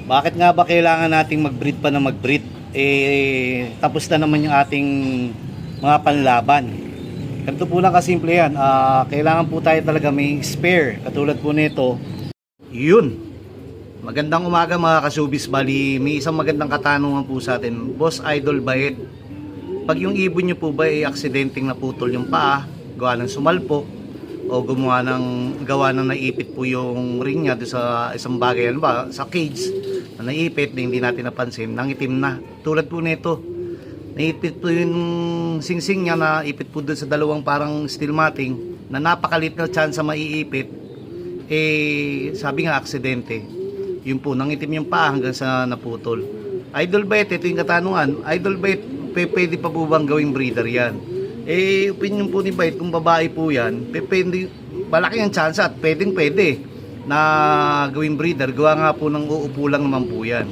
Bakit nga ba kailangan nating mag-breed pa na mag-breed? Tapos na naman yung ating mga panlaban. Ganito po lang kasimple yan. Kailangan po tayo talaga may spare. Katulad po nito. Yun. Magandang umaga mga kasubis. Bali, may isang magandang katanungan po sa atin. Boss Idol Bayet, pag yung ibon nyo po ba ay aksidenteng naputol yung paa, gawa ng sumalpok, o gawa ng naipit po yung ring niya doon sa isang bagay, ano ba, sa cage na naipit na hindi natin napansin, nangitim na. Tulad po nito, naipit po yung singsing niya, naipit po doon sa dalawang parang steel matting na napakalit na chance sa maiipit. Sabi nga aksidente, yun po, nangitim yung paa hanggang sa naputol. Idol Bayet, ito yung katanungan. Idol Bayet, pwede pa po bang gawing breeder yan? Opinion po ni Bayet, kung babae po yan, pwede, malaki ang chance at pwede na gawing breeder. Gawa nga po ng uupo lang naman po yan.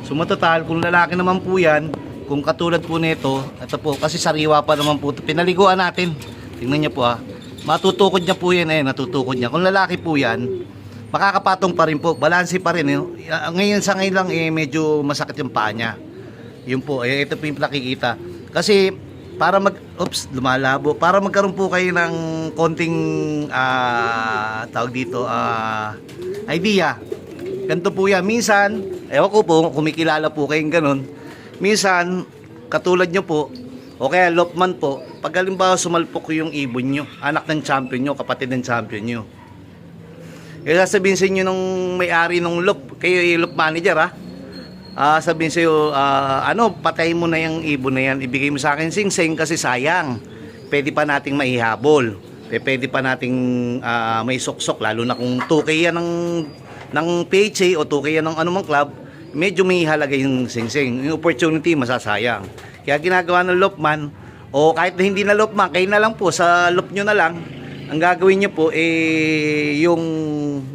So matotal, kung lalaki naman po yan, kung katulad po nito, ito po, kasi sariwa pa naman po, pinaliguan natin. Tingnan niyo po matutukod niya po yan natutukod niya. Kung lalaki po yan, makakapatong pa rin po, balanse pa rin. Ngayon sa ngayon lang, medyo masakit yung paa niya. Yun po, ito po yung nakikita. Kasi, para lumalabo. Para magkaroon po kayo ng konting tawag dito, idea. Ganito po yan. Minsan, ewan ko po, kumikilala po kayong ganun. Minsan, katulad nyo po, o kaya lopman po, pag halimbawa sumalpok yung ibon nyo, anak ng champion nyo, kapatid ng champion nyo. Kaya sabihin sa inyo nung may-ari ng lop, kayo yung lop manager sabihin sa'yo, patay mo na yung ibon na yan, ibigay mo sa akin sing-sing kasi sayang, pwede pa nating maihabol, pwede pa nating may sok-sok, lalo na kung 2K yan ng PHA o 2K yan ng anumang club, medyo may halaga yung sing-sing, yung opportunity masasayang. Kaya ginagawa ng lopman, o kahit na hindi na lopman, kayo na lang po, sa lop nyo na lang, ang gagawin nyo po, yung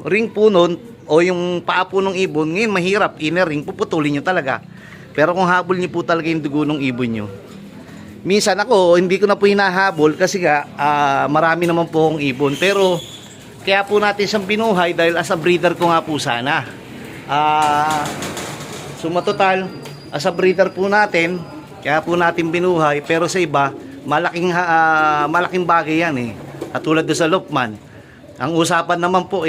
ring po nun, o yung paa po ng ibon, ngayon mahirap, inner ring, puputulin nyo talaga. Pero kung habol nyo po talaga yung dugo ng ibon nyo, minsan ako, hindi ko na po hinahabol kasi nga, marami naman po akong ibon. Pero, kaya po natin siyang binuhay dahil as a breeder ko nga po sana. So matotal, as a breeder po natin, kaya po natin binuhay. Pero sa iba, malaking bagay yan Katulad doon sa lopman. Ang usapan naman po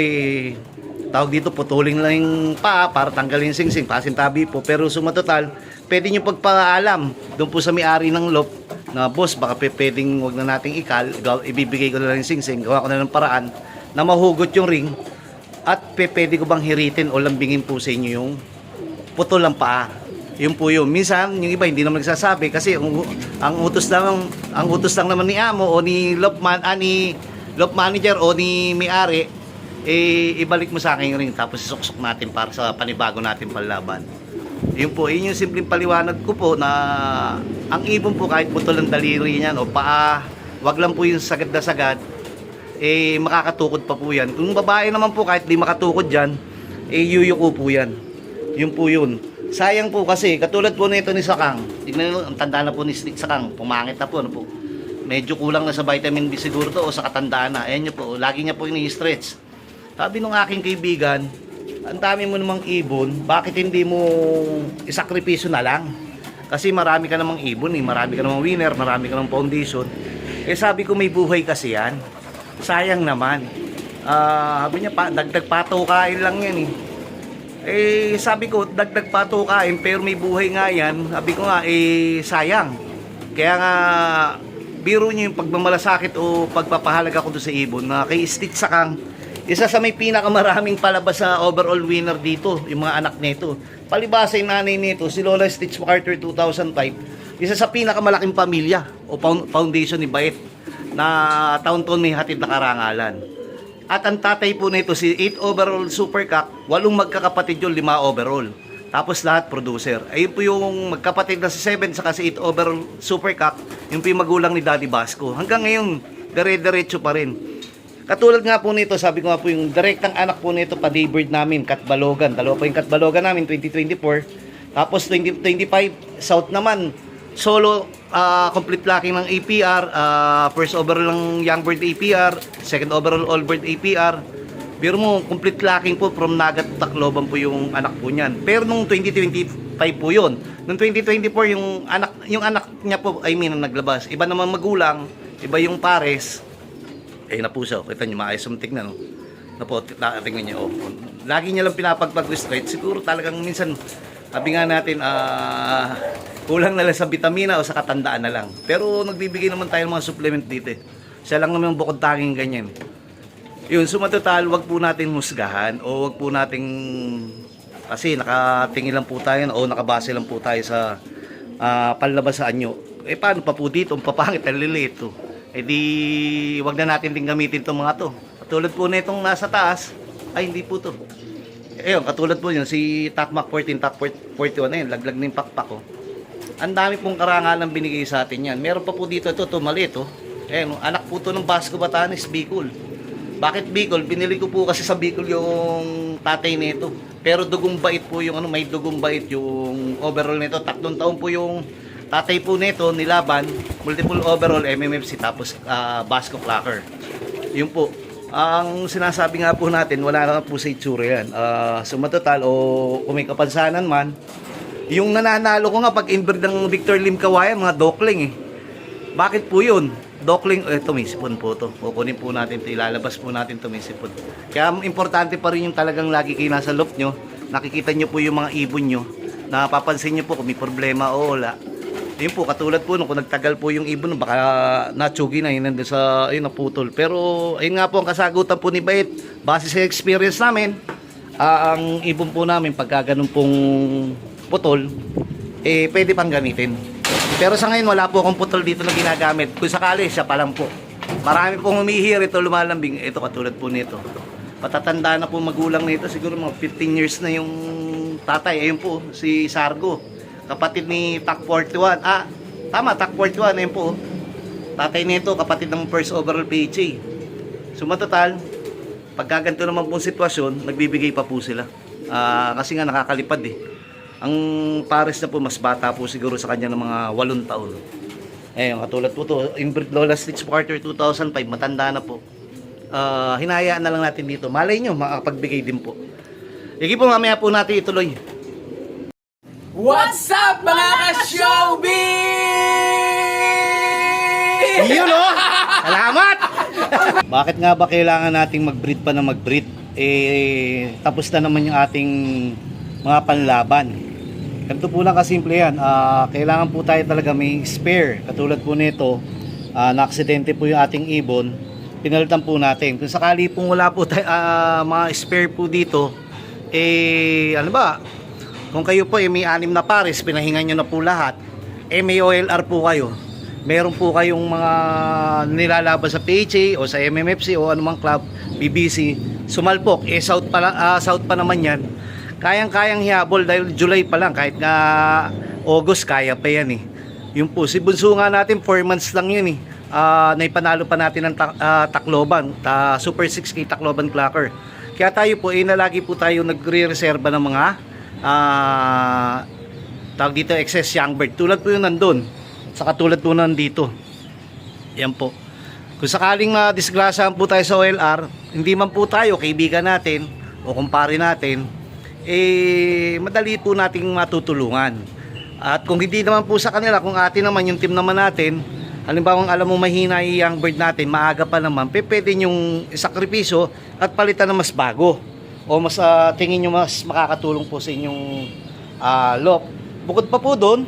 tawag dito, putulin lang yung paa para tanggalin sing-sing, pasintabi po. Pero sumatotal, pwede nyo pagpaalam doon po sa may-ari ng lop na, boss, baka pwedeng wag na nating ibibigay ko na lang yung sing-sing, gawa ko na ng paraan na mahugot yung ring at pwede ko bang hiritin o lambingin po sa inyo yung putol ng paa. Yun po yun. Minsan, yung iba hindi naman nagsasabi kasi ang utos lang naman ni amo o ni lop manager o ni may-ari, ibalik mo sa akin yung ring tapos isuksok natin para sa panibago natin panlaban. Yun po, yun yung simpleng paliwanag ko po na ang ibon po kahit butol ng daliri niyan o paa, wag lang po yung sagad na sagad, makakatukod pa po yan. Kung babae naman po kahit di makatukod dyan, yuyuko po yan. Yun po yun. Sayang po kasi, katulad po nito ni Sakang, tignan nyo, ang tanda na po ni Sakang, pumangit na po, medyo kulang na sa vitamin B siguro to o sa katandaan na. Ayan nyo po, lagi niya po ini-stretch. Sabi nung aking kaibigan, ang dami mo namang ibon, bakit hindi mo isakripisyo na lang? Kasi marami ka namang ibon marami ka namang winner, marami ka namang foundation. Sabi ko may buhay kasi yan. Sayang naman. Sabi niya, dagdag patukain lang yan sabi ko, dagdag patukain pero may buhay nga yan. Sabi ko nga, sayang. Kaya nga, biro niyo yung pagmamalasakit o pagpapahalaga ko doon sa ibon na kay Stitch Sakang, isa sa may pinakamaraming palabas sa overall winner dito, yung mga anak nito. Palibasa yung nanay nito, si Lola Stitch MacArthur 2005, isa sa pinakamalaking pamilya o foundation ni Bayet na taon-taon may hatid na karangalan. At ang tatay po nito, si 8 overall Super Cock, 8 magkakapatid yun, 5 overall. Tapos lahat producer. Ayun po yung magkapatid na si 7 saka si 8 overall Super Cock, yung po yung magulang ni Daddy Basco. Hanggang ngayon, dire-diretso pa rin. Katulad nga po nito, sabi ko nga po yung direktang anak po nito, pa-daybird namin, Katbalogan. Dalawa po yung Katbalogan namin, 2024. Tapos 2025, South naman, solo, complete locking ng APR, first overall ng Young Bird APR, second overall All Bird APR. Pero mo, complete lacking po from Nagat to Tacloban po yung anak po niyan. Pero nung 2025 po yun. Nung 2024, yung anak niya po, I mean, naglabas. Iba naman magulang, iba yung pares. Na po siya. Kita niyo, maayos yung tignan, no? Na po, tingnan niyo, oh. Lagi niya lang pinapagpag-restrict. Siguro talagang minsan, sabi nga natin, kulang na lang sa vitamina o sa katandaan na lang. Pero nagbibigay naman tayo ng mga supplement dito. Siya lang naman bukod tanging ganyan. Yun, sumatotal, wag po natin husgahan o wag po nating, kasi nakatingin lang po tayo o nakabase lang po tayo sa panlabas sa anyo. Paano pa po dito? Ang papangit, ang liliit to. Di wag na natin din gamitin itong mga to. Katulad po na itong nasa taas, ay hindi po to. Katulad po yun, si Takmak 14, Tak 41, ayun, laglag na yung pakpak ko. Ang dami pong karangalan binigay sa atin yan. Meron pa po dito, ito maliit, oh. Anak po to ng Basco Batanes, Bicol. Bakit Bicol? Binili ko po kasi sa Bicol yung tatay nito. Pero dugong bait po yung may dugong bait yung overall nito. 3 taon po yung tatay po nito nilaban, multiple overall MMFC tapos Basco Clacker. Yun po. Ang sinasabi nga po natin, wala na po sa itsura yan. Sumatotal o kung may kapansanan man, yung nananalo ko nga pag inbreed ng Victor Lim Kawayan, mga dokling eh. Bakit po yun? Dokling, tumisipon po to. Kukunin po natin ito, ilalabas po natin tumisipon. Kaya importante pa rin yung talagang lagi kayo nasa loop nyo. Nakikita nyo po yung mga ibon nyo. Napapansin nyo po kung may problema o wala. Yun po, katulad po nung kung nagtagal po yung ibon, baka natsugi na yun nandun sa, ayun, naputol. Pero ayun nga po ang kasagutan po ni Bait. Base sa experience namin, ang ibon po namin pagka ganun pong putol, pwede pang gamitin. Pero sa ngayon wala po akong putol dito na ginagamit. Kung sakali, siya pa lang po. Marami pong humihir ito, lumalambing. Ito katulad po nito. Patatanda na po magulang nito. Siguro mga 15 years na yung tatay. Ayun po, si Sargo. Kapatid ni Tak 41. Tama, Tak 41. Ayun po. Tatay nito, kapatid ng first overall PHA. Sumatotal, pagkaganto naman pong sitwasyon, nagbibigay pa po sila. Kasi nga nakakalipad eh. Ang pares na po, mas bata po siguro sa kanya ng mga 8 taon. Katulad po to, inbreed Lola Stitch Quarter 2005, matanda na po. Hinayaan na lang natin dito. Malay nyo, makapagbigay din po. Sige po, mamaya po natin ituloy. What's up mga ka-showbiz? Yun o! Salamat! Bakit nga ba kailangan nating mag-breed pa na mag-breed? Tapos na naman yung ating mga panlaban. Ganito po lang kasimple yan. Kailangan po tayo talaga may spare. Katulad po nito, na-aksidente po yung ating ibon, pinalitan po natin. Kung sakali pong wala po tayo, mga spare po dito, ano ba? Kung kayo po may 6 na pares, pinahingan nyo na po lahat, may OLR po kayo. Meron po kayong mga nilalaban sa PHA o sa MMFC o anumang club, BBC, sumalpok, south pa naman yan. Kayang-kayang hihabol dahil July pa lang, kahit nga August kaya pa yan eh. Yung po, si Bunso nga natin 4 months lang yun eh. Naipanalo pa natin ng Tacloban, Super 6K Tacloban Clacker. Kaya tayo po, lagi po tayo nagre-reserva ng mga tawag dito, excess young bird. Tulad po yung nandun, sa katulad po nandito. Yan po. Kung sakaling disgrasyahan po tayo sa OLR, hindi man po tayo, kaibigan natin o kumpare natin, madali po nating matutulungan. At kung hindi naman po sa kanila, kung atin naman, yung team naman natin, halimbawa alam mo mahina yung young bird natin, maaga pa naman, pwede yung isakripisyo at palitan na mas bago o mas tingin nyo mas makakatulong po sa inyong lock. Bukod pa po doon,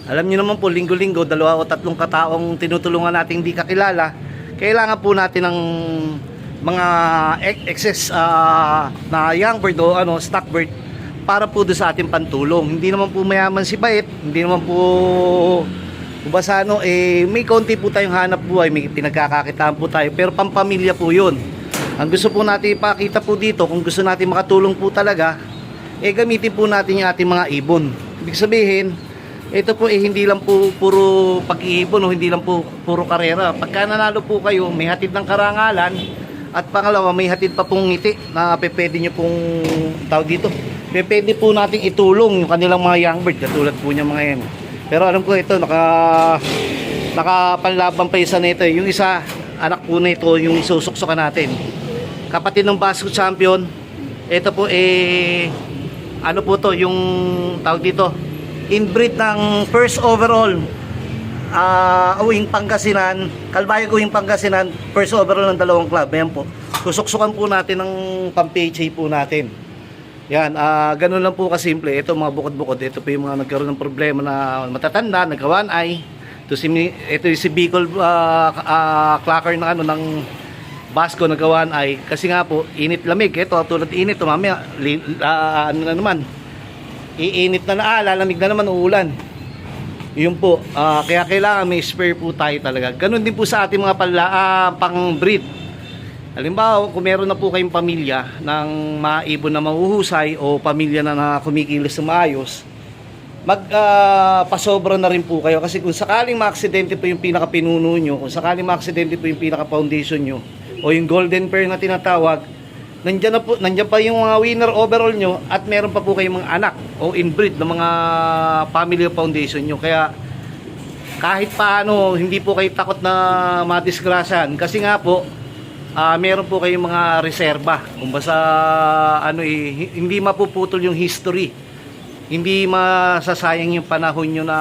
alam nyo naman po, linggo-linggo 2 o 3 kataong tinutulungan natin hindi kakilala, kailangan po natin ng mga excess na young bird o stock bird para po doon sa ating pantulong. Hindi naman po mayaman si Bait, hindi naman po Ubasano, may konti po tayong hanap buhay, may pinagkakakitaan po tayo, pero pampamilya po yun. Ang gusto po natin ipakita po dito, kung gusto natin makatulong po talaga, gamitin po natin yung ating mga ibon. Ibig sabihin, ito po hindi lang po puro pag-iibon o hindi lang po puro karera. Pagka nanalo po kayo, may hatid ng karangalan, at pangalawa, may hatid pa pong ngiti na pwede nyo pong tawag dito. Pwede po nating itulong yung kanilang mga young bird, katulad po niya mga yan. Pero alam ko ito, nakapanlaban pa isa nito. Yung isa, anak po nito, yung isusuksukan natin. kapatid ng Basco Champion. Ito po ano po to, yung tawag dito, inbreed ng first overall Uwing Pangasinan, Calbayog Uwing Pangasinan, first overall ng dalawang club. Ayan po, susuksukan po natin ng pang-PHA po natin. Yan, ganun lang po kasimple. Ito mga bukod-bukod, ito po yung mga nagkaroon ng problema na matatanda, nagkawan ay ito yung si Bicol Clacker ng ng Basco nagawan ay kasi nga po init lamig. Ito tulad init, mamaya ano na naman, iinit na lalamig na naman, uulan. Yun po, kaya kailangan may spare po tayo talaga. Ganun din po sa ating mga pang breed. Halimbawa, kung meron na po kayong pamilya ng maibon na mahuhusay o pamilya na kumikilos na maayos, pasobra na rin po kayo. Kasi kung sakaling maaksidente po yung pinaka-pinuno nyo, kung sakaling maaksidente po yung pinaka-foundation nyo, o yung golden pair na tinatawag, nandiyan pa yung mga winner overall nyo at meron pa po kayong mga anak o inbreed ng mga family foundation nyo. Kaya kahit paano, hindi po kayo takot na madisgrasan. Kasi nga po, meron po kayong mga reserba. Kung basta hindi mapuputol yung history. Hindi masasayang yung panahon nyo na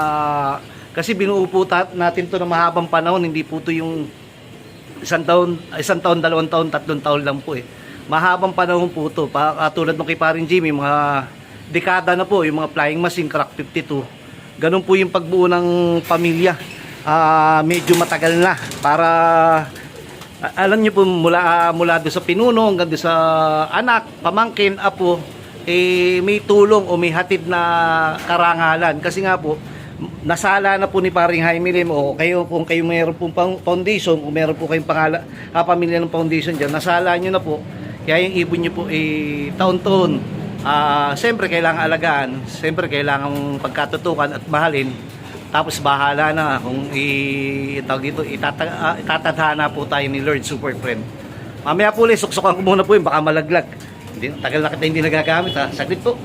kasi binuo po natin to na mahabang panahon. Hindi po to yung isang taon, 2 taon, 3 taon lang po Mahabang panahon po to. Tulad ng kay Paring Jimmy, mga dekada na po, yung mga flying machine, crack 52. Ganun po yung pagbuo ng pamilya. Medyo matagal na para alam niyo po mula doon sa pinuno hanggang doon sa anak, pamangkin, apo, may tulong o may hatid na karangalan. Kasi nga po, nasala na po ni Paring Jaime Lim o kayo, kung kayo mayroon pong foundation, kung mayroon po kayong pamilya ng foundation dyan, nasala nyo na po. Kaya yung ibon nyo po taon-taon. Siyempre kailangan alagaan, siyempre kailangan pagkatutukan at mahalin. Tapos bahala na kung itatadhana po tayo ni Lord Super Friend. Mamaya po ulit, suksukan ko muna po yun, baka malaglag. Tagal na kita hindi nagagamit ha. Saglit po.